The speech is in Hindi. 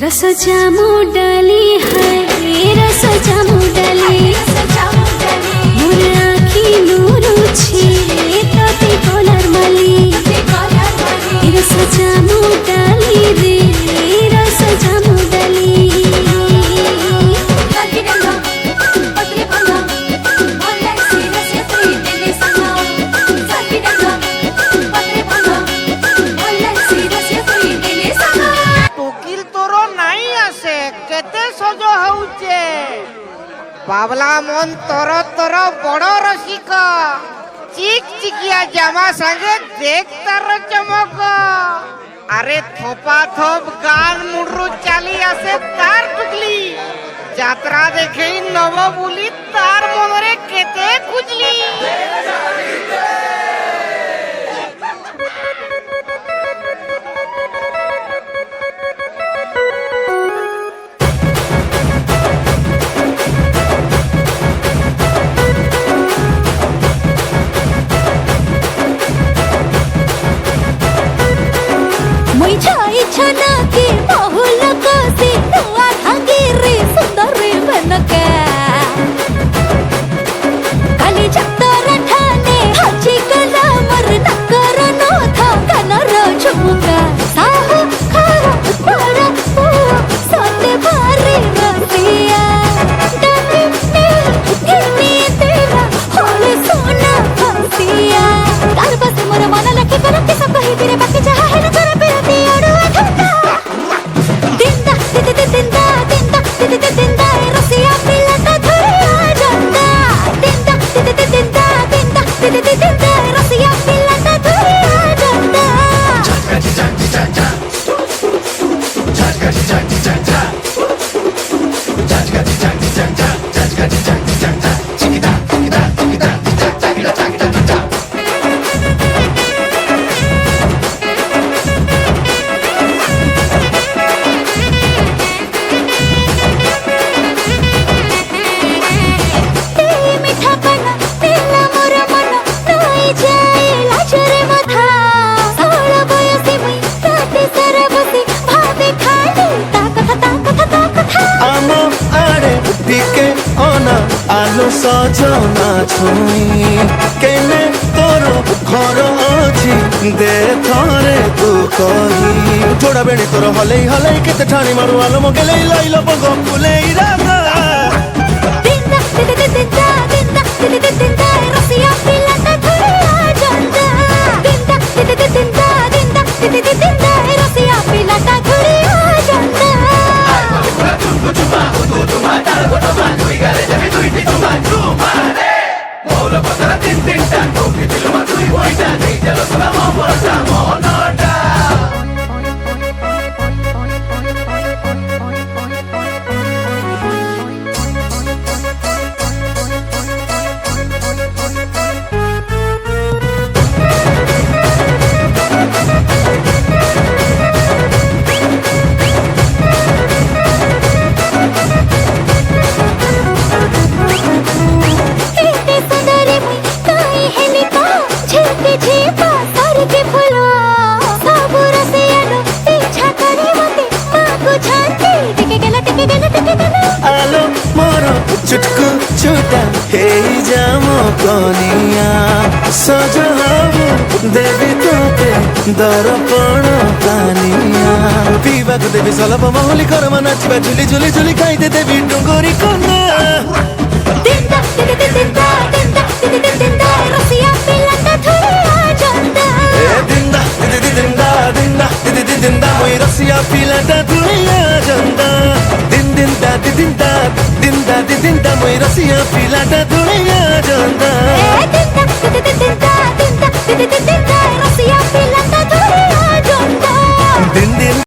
रस जामु डाली है रस जामु डाली मोर आखी नूरू छे तते कलर माली रस जामु डाली रे रस जामु डाली बाबला मन तोर तोर बड़ रसिक चिक चिकिया जामा संगे देख तार चमक अरे थोपा थोप गान मुड्रु चाली आसे तार टुकली यात्रा देखे नव बुली तार मनरे केते खुजली आलो सजना छुई केने तोर घर अछि दे थरे तू कही जोड़ा बेणी तोर हलै हलै केते ठाणी मारू आलो मो गेलै लइलो बगो फुलेई रागा दिंदा दिंदा दिंदा दिंदा दिंदा रसिया पिलाता थोड़ा जंदा दिंदा दिंदा दिंदा दिंदा दिंदा रसिया पिलाता थोड़ा जंदा आलो मोरो चुटकू छुटा हे जामो कनिया सजहबो देवी तोते दर्पण कानिया पीवा को देवी सलभ महुली कर नाचिबा झुली झुली झुली खाई दे देवी डुंगरी कोना दिंदा दिंदा दिंदा दिंदा दिंदा रसिया पिलाता थोड़ा जंदा दिंदा दिंदा दिंदा दिंदा मोई रसिया पिलाता थोड़ा जंदा दिंदा दिंदा दिंदा दिंदा मोई रसिया पिलाता थोड़ा जंदा दिंदा दिंदा दिंदा दिंदा रसिया